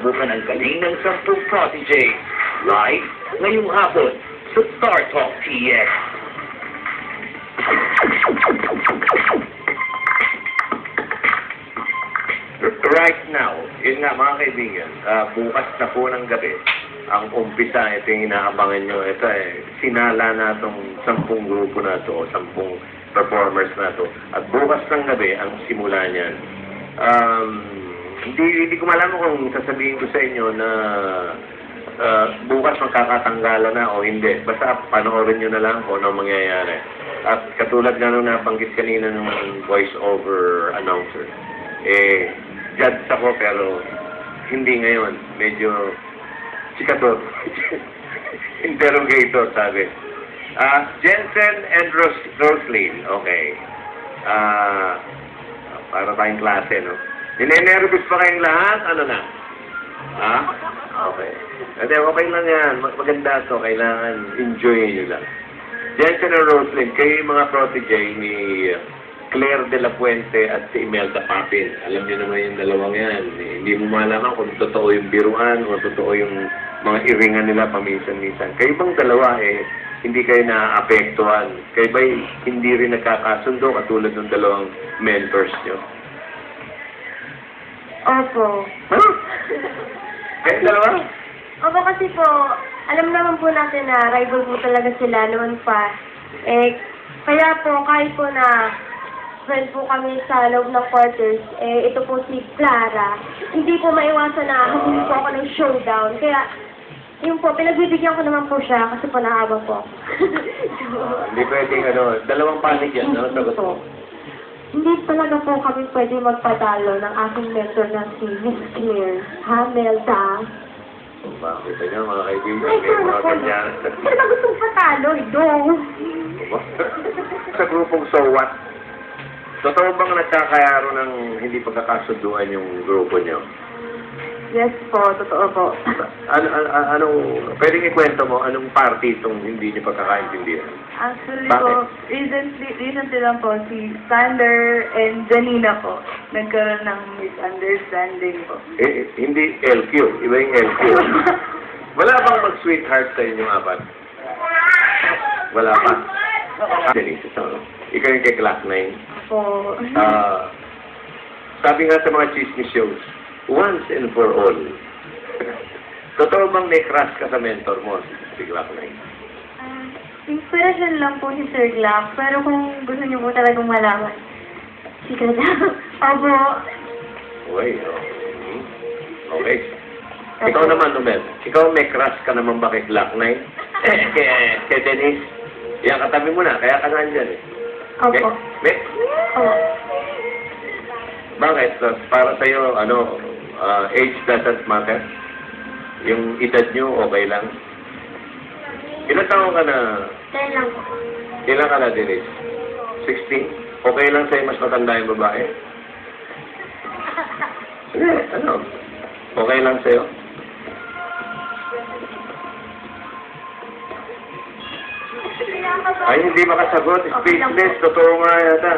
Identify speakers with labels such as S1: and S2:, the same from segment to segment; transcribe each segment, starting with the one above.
S1: subukan ang galing ng 10 protege. Live ngayong hapon sa Star Talk TX. Right now, yun nga mga kaibigan, bukas na po ng gabi, ang umpisa, ito yung inaabangan nyo, ito sinala na itong 10 grupo na ito, o 10 performers na ito. At bukas ng gabi, ang simula niyan. Hindi ko malaman kung sasabihin ko sa inyo na bukas magkakatanggalan na o hindi. Basta panoorin nyo na lang kung ano mangyayari. At katulad nga nung nabanggit kanina ng voice-over announcer, judge ako pero hindi ngayon. Medyo sikatot. Interrogator, sabi. Jensen and Roslyn. Okay. Para tayong klase, no? Ninenervous pa kayong lahat? Ano na? Okay. Hindi, okay lang yan. Maganda ito. Kailangan enjoy nyo lang. Jensen and Roslyn, kayo yung mga protege ni Claire de la Puente at si Imelda Papin. Alam niyo naman yung dalawang yan. Hindi mo malaman kung totoo yung biruan o totoo yung mga iringan nila paminsan-minsan. Kayo bang dalawa hindi kayo naapektuhan? Kayo ba hindi rin nagkakasundo katulad ng dalawang mentors nyo?
S2: Opo.
S1: Huh? Kayo dalawa?
S2: Opo kasi po, alam naman po natin na rival po talaga sila noon pa. Kaya po, kahit po na friend po kami sa loob ng quarters, ito po si Clara, hindi po maiwasan na hindi po ako ng showdown. Kaya, yun po, pinagbibigyan ko naman po siya kasi po nahabang po.
S1: Hindi pwedeng dalawang panig yan, no? Sagot mo.
S2: Hindi talaga po kami pwede magpadalo ng aking mentor na si Miss Claire. Ha, Melda?
S1: Bakit nyo, mga kaibigan, may mga ganyan.
S2: Hindi na gustong patalo, dong.
S1: Sa grupong So What? Totoo bang nagkakayaro ng hindi pagkakasunduan yung grupo nyo?
S2: Yes po, totoo po.
S1: Pwedeng ikwento mo, anong party itong hindi nyo pagkakaintindihan?
S3: Actually
S1: Bakit?
S3: po, recently lang po, si Sander and Janina po, nagkaroon ng misunderstanding po.
S1: Hindi LQ, iba yung LQ. Wala bang mag-sweetheart sa inyong apat? Wala pa? Denise, ikaw yung kay Class 9.
S3: Po.
S1: Sabi nga sa mga chismis shows, once and for all. Totoo bang may crush ka sa mentor mo, si Class 9?
S2: Inspiration lang po si Sir Glock, pero kung gusto niyo po talagang malaman, secret lang. Opo.
S1: Okay, okay. Ikaw naman, Numel. Ikaw may crush ka naman ba kay Glock 9? Kay Denise? Yan, katabi mo na. Kaya ka nandyan
S2: Opo. Opo.
S1: Bakit? Para sa'yo, age doesn't matter? Yung edad nyo, okay lang? Ilan taon ka na?
S2: 10 lang po.
S1: Ilan ka na, Denise? 16? Okay lang sa'yo mas matanda yung babae? Sige, okay lang sa'yo? Ay, hindi makasagot. Speechless. Totoo nga yata.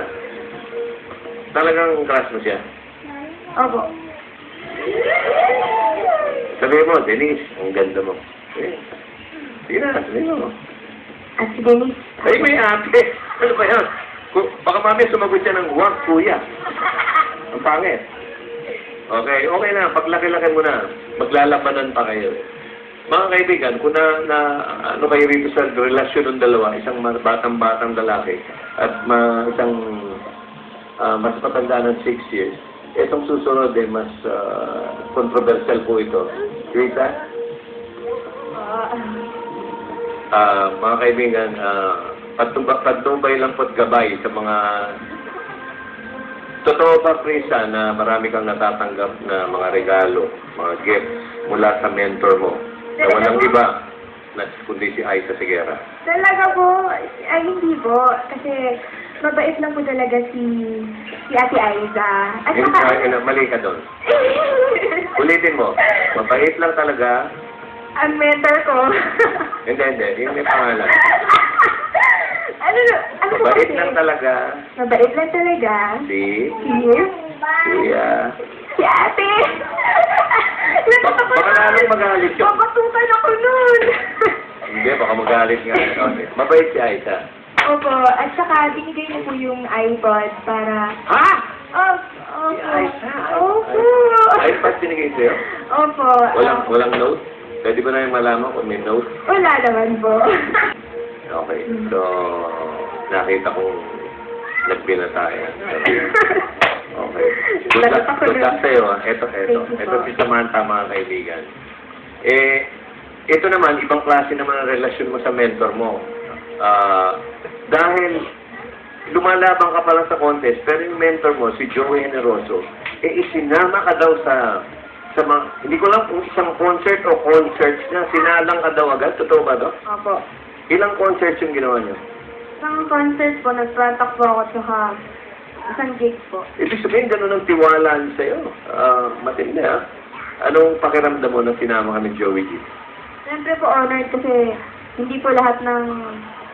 S1: Talagang crush mo siya?
S2: Opo.
S1: Sabihin mo, Denise, ang ganda mo. Sige na, sabihin mo.
S2: At si Denise.
S1: Ay, may ate. Ano ba yan? Baka mamaya sumagot siya ng wag, kuya. Ang pangit. Okay, okay na. Paglaki-laki mo na. Maglalabanan pa kayo. Mga kaibigan, kung ano kayo rito sa relasyon ng dalawa, isang batang-batang lalaki at isang mas matanda ng 6 years, itong susunod mas controversial po ito. Rita? Mga kaibigan, patnubay lang po't gabay sa mga... Totoo ba, Prisa, na marami kang natatanggap na mga regalo, mga gifts mula sa mentor mo? Na walang iba, kundi si Aiza Sigera.
S2: Talaga po, ay hindi po. Kasi mabait lang po talaga si Ate Aiza. At saka...
S1: Mali ka doon. Ulitin mo, mabait lang talaga.
S2: Ang mentor ko.
S1: Hindi. Yung may pangalan.
S2: Ano po
S1: Mabait
S2: kasi?
S1: lang talaga.
S2: Mabait lang talaga.
S1: Si
S2: Yes.
S1: Kuya.
S2: Si Ate. Natatak
S1: Lalong magalit yun.
S2: Papatukan ako nun!
S1: Hindi, baka magalit nga. Okay. Mabait si Aita.
S2: Opo, at saka binigay niyo po yung iPod para...
S1: Ha?
S2: Opo.
S1: Si Aita?
S2: Opo.
S1: iPad binigay sa'yo?
S2: Opo.
S1: Walang note? Pwede ba na yung malaman kung may note?
S2: Wala naman po.
S1: Okay. So, nakita kong nagbinatayan. Okay. Good luck sa'yo. Ito.
S2: Thank you
S1: Ito
S2: po.
S1: si Samantha, mga kaibigan. Ito naman, ibang klase naman ang relasyon mo sa mentor mo. Dahil lumalabang ka pa lang sa contest, pero yung mentor mo, si Joey Generoso, isinama ka daw sa mga, hindi ko lang kung isang concert o concerts na, sinalang ka daw agad. Totoo ba daw?
S2: Opo.
S1: Ilang concerts yung ginawa niyo?
S2: Isang concert po, nag-contact po ako tsaka isang gig po.
S1: Ibig sabihin, gano'n ang tiwala niya sa'yo. Matindi, ha? Anong pakiramdam mo nang sinama ka ni Joey G?
S2: Siyempre po honored kasi hindi po lahat ng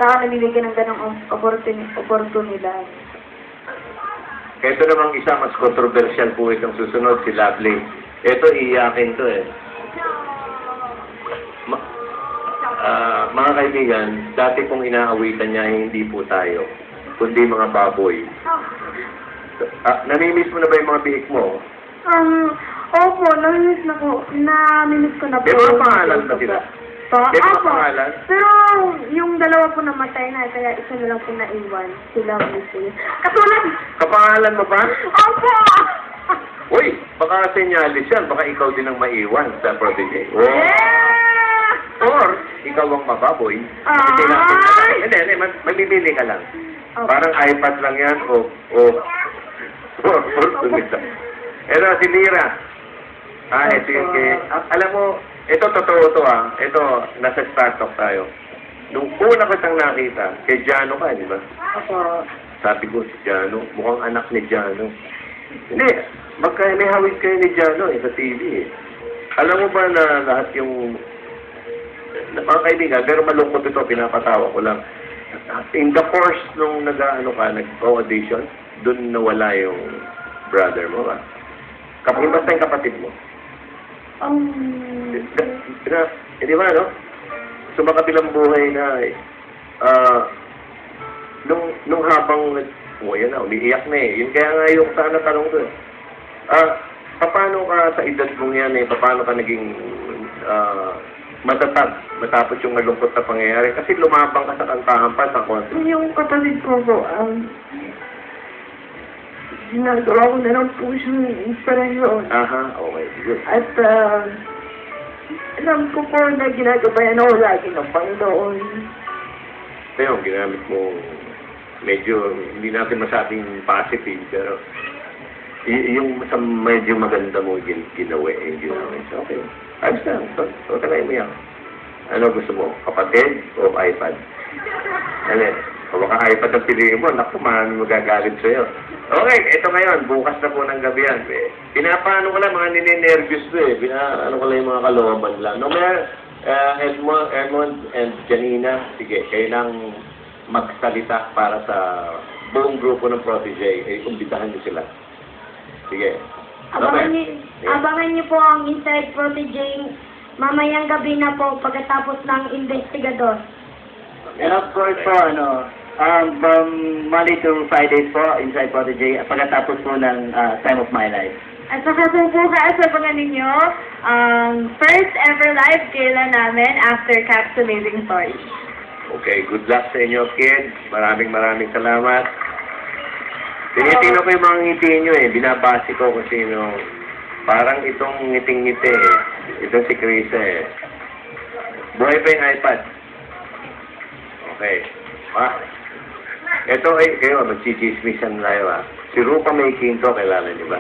S2: tao nabibigyan ng ganong oportunidad.
S1: Ito namang isa, mas controversial po itong susunod, si Lovely. Ito, iiyakin to eh. Mga kaibigan, dati pong inaawitan niya, hindi po tayo, kundi mga baboy. Namimiss mo na ba yung mga biik mo?
S2: Opo, namimiss na po. Namimiss ko na po.
S1: May mga pangalan ba sila? May mga
S2: Opo.
S1: pangalan?
S2: Pero yung dalawa po namatay na, kaya isa na lang po naiwan. Sila po sila. Katulad!
S1: Kapangalan mo ba?
S2: Opo!
S1: Uy, baka senyalis yan. Baka ikaw din ang maiwan sa protege. Oh.
S2: Yeah!
S1: Or, ikaw ang mababoy.
S2: Ay!
S1: Hindi, mamimili ka lang.
S2: Opo.
S1: Parang iPad lang yan o tumita. Ito, si Lira. Ito yung alam mo, ito totoo to Ito, nasa Star Talk tayo. Nung una kitang nakita, kay Jano ka, di ba?
S2: Opo.
S1: Sabi ko, si Jano, mukhang anak ni Jano. Hindi, may hawig kayo ni Jano sa TV eh. Alam mo ba na lahat yung mga kaibigan, pero malungkot ito, pinapatawa ko lang. In the course nung nag-audition, dun nawala yung brother mo ba? Basta yung kapatid mo. Di ba, no? Sumakabilang buhay na nung habang yan na, umiiyak na eh. Yun kaya nga yung sana tanong ko paano ka sa edad mong yan eh, paano ka naging matatag matapos yung malungkot na pangyayari? Kasi lumabang ka sa kantahan pa sa concert.
S3: Yung kapatid ko po, ginagawa ko na lang po siyang inspirasyon.
S1: Aha, okay. Good.
S3: At alam ko po na ginagabayan ako lagi ng Panginoon.
S1: Kaya yung ginamit mo, medyo, hindi natin masabing positive, pero yung sa medyo maganda mo ginawa. So, okay. Ayos na. So, tagay mo yan. Ano gusto mo? Kapatid o iPad? Ano? O baka iPad ang piliin mo, naku, marami magagalit sa'yo. Okay, ito ngayon, bukas na po ng gabi yan. Pinapaano ko lang, mga nininervyos ko eh. Pinaano ko lang yung mga kalooban lang. No, Edmond and Janina, sige, kayo nang magsalita para sa buong grupo ng Protege. Kumbitahan niyo sila. Sige.
S2: Abangan niyo po ang Inside Protege mamayang gabi na po pagkatapos ng investigador.
S4: And of course po, from Monday to Friday po, Inside Protege, pagkatapos po ng Time of My Life.
S2: At saka po bukas, abangan ninyo ang first ever live gala namin after Caps Amazing Stories.
S1: Okay, good luck sa inyo, kids. Maraming salamat. Tinitingnan ko yung mga ngiti nyo eh. Binabasi ko kung sino. Parang itong ngiting-ngiti eh. Itong si Krisa eh. Buhay pa yung iPad. Okay. Ito ay kayo, magchichismisan tayo Si Rupa May Quinto, kilala niyo ba?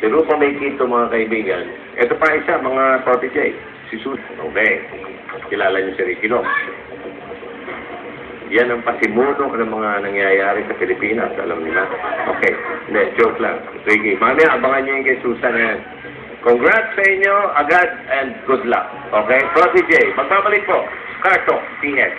S1: Si Rupa May Quinto, mga kaibigan. Ito pa isa, mga protege. Si Susan. Okay. Kilala niyo si Ricky Long. Yan ang pasimuno ng mga nangyayari sa Pilipinas. Alam niyo na? Okay. Hindi, joke lang. Ricky, mamaya abangan niyo yung kay Susan yan. Congrats sa inyo, agad, and good luck. Okay? Protege, magbabalik po. Carto, TX.